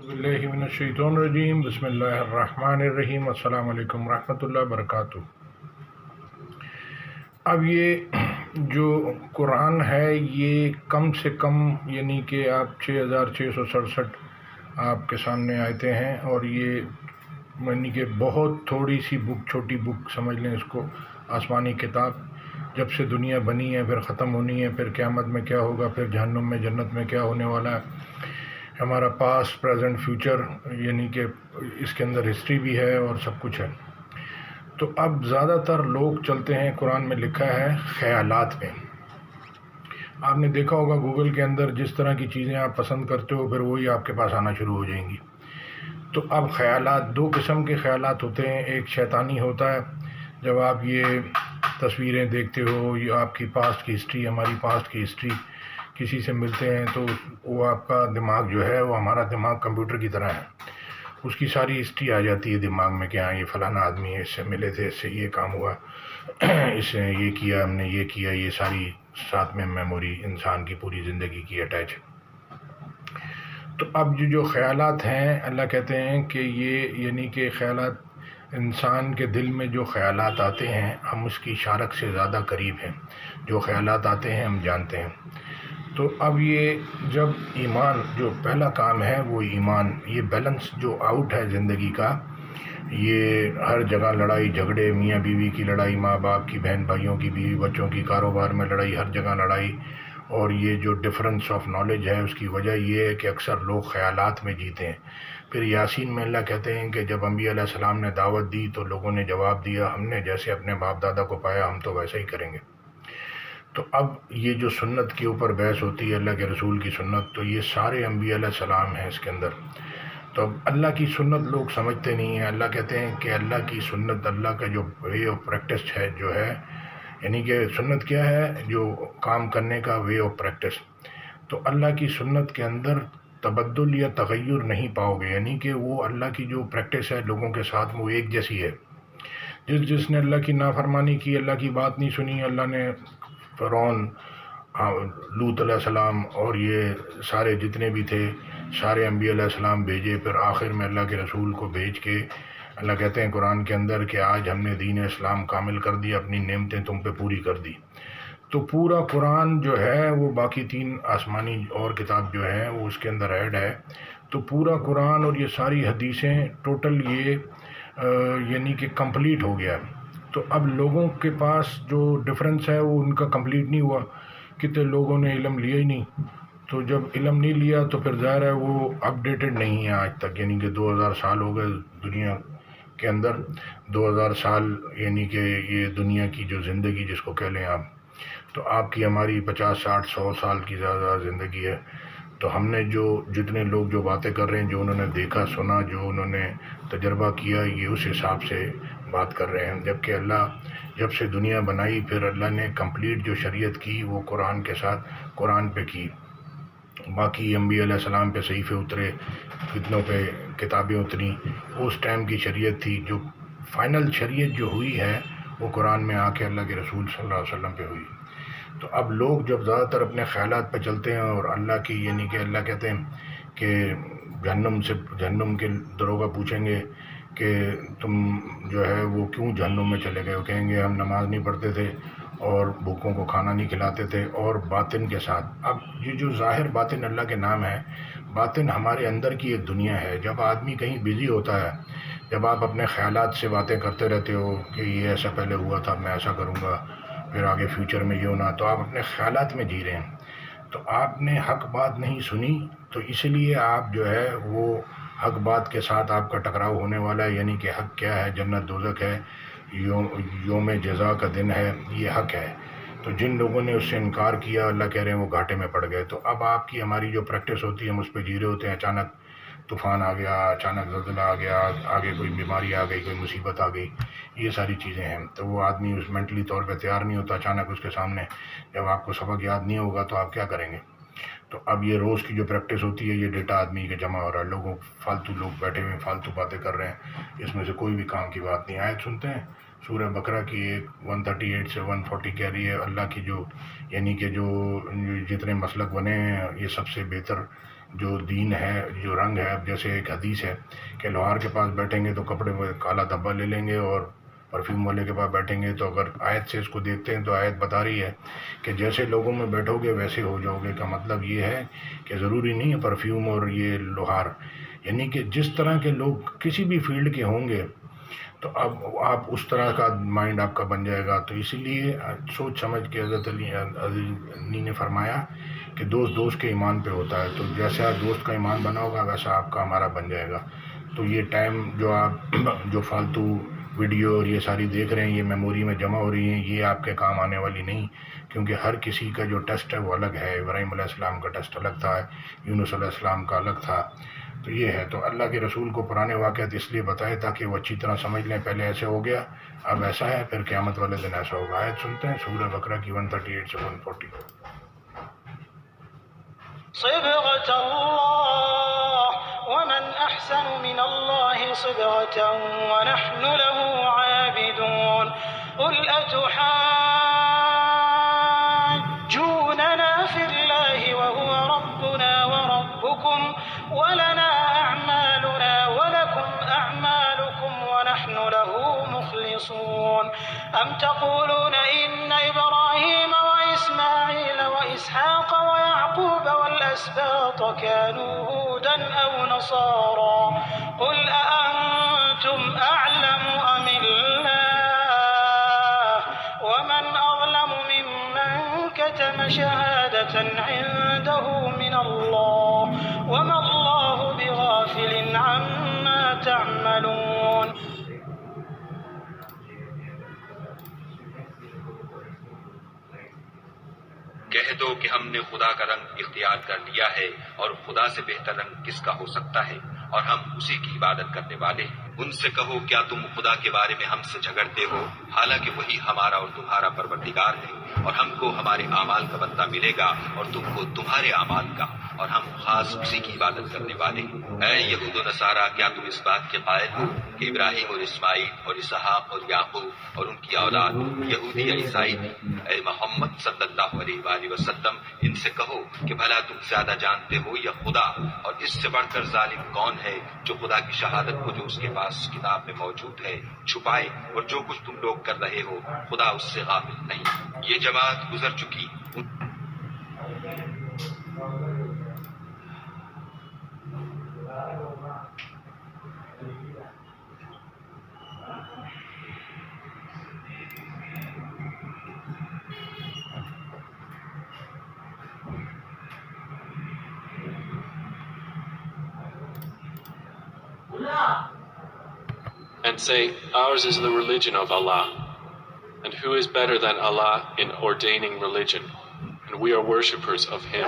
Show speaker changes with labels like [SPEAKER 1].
[SPEAKER 1] باللہ من الشیطان الرجیم بسم اللہ الرحمن الرحیم السلام علیکم ورحمۃ اللہ وبرکاتہ۔ اب یہ جو قرآن ہے یہ کم سے کم یعنی کہ آپ 6667 آپ کے سامنے آیتیں ہیں، اور یہ یعنی کہ بہت تھوڑی سی بک، چھوٹی بک سمجھ لیں اس کو، آسمانی کتاب۔ جب سے دنیا بنی ہے، پھر ختم ہونی ہے، پھر قیامت میں کیا ہوگا، پھر جہنم میں جنت میں کیا ہونے والا ہے، ہمارا پاسٹ پریزنٹ فیوچر، یعنی کہ اس کے اندر ہسٹری بھی ہے اور سب کچھ ہے۔ تو اب زیادہ تر لوگ چلتے ہیں، قرآن میں لکھا ہے خیالات میں۔ آپ نے دیکھا ہوگا گوگل کے اندر جس طرح کی چیزیں آپ پسند کرتے ہو، پھر وہی آپ کے پاس آنا شروع ہو جائیں گی۔ تو اب خیالات، دو قسم کے خیالات ہوتے ہیں۔ ایک شیطانی ہوتا ہے، جب آپ یہ تصویریں دیکھتے ہو، یا آپ کی پاسٹ کی ہسٹری، ہماری پاسٹ کی ہسٹری کسی سے ملتے ہیں، تو وہ آپ کا دماغ جو ہے وہ ہمارا دماغ کمپیوٹر کی طرح ہے، اس کی ساری ہسٹری آ جاتی ہے دماغ میں کہ ہاں یہ فلانا آدمی ہے، اس سے ملے تھے، اس سے یہ کام ہوا، اس نے یہ کیا، ہم نے یہ کیا، یہ ساری ساتھ میں میموری انسان کی پوری زندگی کی اٹیچ ہے۔ تو اب جو خیالات ہیں، اللہ کہتے ہیں کہ یہ یعنی کہ خیالات، انسان کے دل میں جو خیالات آتے ہیں ہم اس کی شارک سے زیادہ قریب ہیں، جو خیالات آتے ہیں ہم جانتے ہیں۔ تو اب یہ جب ایمان، جو پہلا کام ہے وہ ایمان، یہ بیلنس جو آؤٹ ہے زندگی کا، یہ ہر جگہ لڑائی جھگڑے، میاں بیوی کی لڑائی، ماں باپ کی، بہن بھائیوں کی، بیوی بچوں کی، کاروبار میں لڑائی، ہر جگہ لڑائی، اور یہ جو ڈفرنس آف نالج ہے اس کی وجہ یہ ہے کہ اکثر لوگ خیالات میں جیتے ہیں۔ پھر یاسین میں اللہ کہتے ہیں کہ جب انبیاء علیہ السلام نے دعوت دی تو لوگوں نے جواب دیا، ہم نے جیسے اپنے باپ دادا کو پایا ہم تو ویسا ہی کریں گے۔ تو اب یہ جو سنت کے اوپر بحث ہوتی ہے، اللہ کے رسول کی سنت، تو یہ سارے انبیاء علیہ السلام ہیں اس کے اندر۔ تو اب اللہ کی سنت لوگ سمجھتے نہیں ہیں۔ اللہ کہتے ہیں کہ اللہ کی سنت، اللہ کا جو وے آف پریکٹس ہے، جو ہے یعنی کہ سنت کیا ہے، جو کام کرنے کا وے آف پریکٹس۔ تو اللہ کی سنت کے اندر تبدل یا تغیر نہیں پاؤ گے، یعنی کہ وہ اللہ کی جو پریکٹس ہے لوگوں کے ساتھ وہ ایک جیسی ہے۔ جس نے اللہ کی نافرمانی کی، اللہ کی بات نہیں سنی، اللہ نے فرعون، لوط علیہ السلام اور یہ سارے جتنے بھی تھے، سارے انبیاء علیہ السلام بھیجے، پھر آخر میں اللہ کے رسول کو بھیج کے اللہ کہتے ہیں قرآن کے اندر کہ آج ہم نے دین اسلام کامل کر دیا، اپنی نعمتیں تم پہ پوری کر دی۔ تو پورا قرآن جو ہے وہ باقی 3 آسمانی اور کتاب جو ہے وہ اس کے اندر ایڈ ہے۔ تو پورا قرآن اور یہ ساری حدیثیں ٹوٹل یہ یعنی کہ کمپلیٹ ہو گیا۔ تو اب لوگوں کے پاس جو ڈفرنس ہے وہ ان کا کمپلیٹ نہیں ہوا، کتنے لوگوں نے علم لیا ہی نہیں۔ تو جب علم نہیں لیا تو پھر ظاہر ہے وہ اپڈیٹڈ نہیں ہے آج تک، یعنی کہ 2000 سال ہو گئے دنیا کے اندر، 2000 سال یعنی کہ یہ دنیا کی جو زندگی جس کو کہہ لیں آپ، تو آپ کی ہماری 50 60 100 سال کی زیادہ زندگی ہے۔ تو ہم نے جو جتنے لوگ جو باتیں کر رہے ہیں، جو انہوں نے دیکھا سنا، جو انہوں نے تجربہ کیا، یہ اس حساب سے بات کر رہے ہیں۔ جبکہ اللہ جب سے دنیا بنائی پھر اللہ نے کمپلیٹ جو شریعت کی وہ قرآن کے ساتھ قرآن پہ کی۔ باقی انبیاء علیہ السلام پہ صحیفے اترے، کتنوں پہ کتابیں اتری، اس ٹائم کی شریعت تھی۔ جو فائنل شریعت جو ہوئی ہے وہ قرآن میں آ کے اللہ کے رسول صلی اللہ علیہ وسلم پہ ہوئی۔ تو اب لوگ جب زیادہ تر اپنے خیالات پہ چلتے ہیں اور اللہ کی یعنی کہ اللہ کہتے ہیں کہ جہنم کے دروغہ پوچھیں گے کہ تم جو ہے وہ کیوں جہنم میں چلے گئے، وہ کہیں گے ہم نماز نہیں پڑھتے تھے اور بھوکوں کو کھانا نہیں کھلاتے تھے، اور باطن کے ساتھ۔ اب یہ جو ظاہر باطن اللہ کے نام ہے، باطن ہمارے اندر کی ایک دنیا ہے۔ جب آدمی کہیں بزی ہوتا ہے، جب آپ اپنے خیالات سے باتیں کرتے رہتے ہو کہ یہ ایسا پہلے ہوا تھا، میں ایسا کروں گا، پھر آگے فیوچر میں یہ ہونا، تو آپ اپنے خیالات میں جی رہے ہیں۔ تو آپ نے حق بات نہیں سنی، تو اس لیے آپ جو ہے وہ حق بات کے ساتھ آپ کا ٹکراؤ ہونے والا ہے۔ یعنی کہ حق کیا ہے، جنت دوزخ ہے، یوم جزا کا دن ہے، یہ حق ہے۔ تو جن لوگوں نے اس سے انکار کیا، اللہ کہہ رہے ہیں وہ گھاٹے میں پڑ گئے۔ تو اب آپ کی ہماری جو پریکٹس ہوتی ہے ہم اس پہ جی رہے ہوتے ہیں، اچانک طوفان آ گیا، اچانک زلزلہ آ گیا، آگے کوئی بیماری آ گئی، کوئی مصیبت آ گئی، یہ ساری چیزیں ہیں۔ تو وہ آدمی اس مینٹلی طور پہ تیار نہیں ہوتا، اچانک اس کے سامنے جب آپ کو سبق یاد نہیں ہوگا تو آپ کیا کریں گے؟ تو اب یہ روز کی جو پریکٹس ہوتی ہے، یہ ڈیٹا آدمی کا جمع ہو رہا ہے، لوگوں فالتو لوگ بیٹھے ہوئے ہیں، فالتو باتیں کر رہے ہیں، اس میں سے کوئی بھی کام کی بات نہیں۔ آیت سنتے ہیں سورہ بقرہ کی، ایک 138 سے 140 کہہ رہی ہے اللہ کی جو یعنی کہ جو جتنے مسلک بنے ہیں، یہ سب سے بہتر جو دین ہے، جو رنگ ہے. اب جیسے ایک حدیث ہے کہ لوہار کے پاس بیٹھیں گے تو کپڑے میں کالا دھبا لے لیں گے، اور پرفیوم والے کے پاس بیٹھیں گے تو اگر آیت سے اس کو دیکھتے ہیں تو آیت بتا رہی ہے کہ جیسے لوگوں میں بیٹھو گے ویسے ہو جاؤ گے. کا مطلب یہ ہے کہ ضروری نہیں ہے پرفیوم اور یہ لوہار، یعنی کہ جس طرح کے لوگ کسی بھی فیلڈ کے ہوں گے تو اب آپ اس طرح کا مائنڈ آپ کا بن جائے گا. تو اسی لیے سوچ سمجھ کے حضرت علی نے فرمایا کہ دوست دوست کے ایمان پہ ہوتا ہے. تو جیسا دوست کا ایمان بنا ہوگا ویسا آپ کا ہمارا بن جائے گا. تو یہ ٹائم جو آپ جو فالتو ویڈیو اور یہ ساری دیکھ رہے ہیں، یہ میموری میں جمع ہو رہی ہیں، یہ آپ کے کام آنے والی نہیں، کیونکہ ہر کسی کا جو ٹیسٹ ہے وہ الگ ہے. ابراہیم علیہ السلام کا ٹیسٹ الگ تھا، یونس علیہ السلام کا الگ تھا. تو یہ ہے. تو اللہ کے رسول کو پرانے واقعات اس لیے بتائے تاکہ وہ اچھی طرح سمجھ لیں، پہلے ایسے ہو گیا اب ایسا ہے، پھر قیامت والے دن ایسا ہوگا. آیت سنتے ہیں سورہ بقرہ کی 138 سے 140.
[SPEAKER 2] صبغة الله ومن أحسن من الله صبغة ونحن له عابدون قل أتحاجوننا في الله وهو ربنا وربكم ولنا أعمالنا ولكم أعمالكم ونحن له مخلصون أم تقولون إن إبراهيم وإسماعيل وإسحاق ويعقوب والأسباط كانوا هودا أو نصارى قل أأنتم أعلم أم الله ومن أظلم ممن كتم شهادة عنده من الله وما الله بغافل عما تعملون.
[SPEAKER 3] کہہ دو کہ ہم نے خدا کا رنگ اختیار کر لیا ہے، اور خدا سے بہتر رنگ کس کا ہو سکتا ہے، اور ہم اسی کی عبادت کرنے والے ہیں. ان سے کہو کیا تم خدا کے بارے میں ہم سے جھگڑتے ہو، حالانکہ وہی ہمارا اور تمہارا پروردگار ہے، اور ہم کو ہمارے اعمال کا بدلہ ملے گا اور تم کو تمہارے اعمال کا، اور ہم خاص اسی کی عبادت کرنے والے ہیں. اے یہود و نصارا، کیا تم اس بات کے قائل ہو کہ ابراہیم اور اسماعیل اور اسحاق اور یعقوب اور ان کی اولاد یہودی یا عیسائی تھی؟ اے محمد صلی اللہ علیہ وآلہ وسلم، ان سے کہو کہ بھلا تم زیادہ جانتے ہو یا خدا، اور اس سے بڑھ کر ظالم کون ہے جو خدا کی شہادت کو جو اس کے پاس کتاب میں موجود ہے چھپائے، اور جو کچھ تم لوگ کر رہے ہو خدا اس سے غافل نہیں. یہ جماعت گزر چکی.
[SPEAKER 4] And say, ours is the religion of Allah. And who is better than Allah in ordaining religion? And we are worshippers of Him.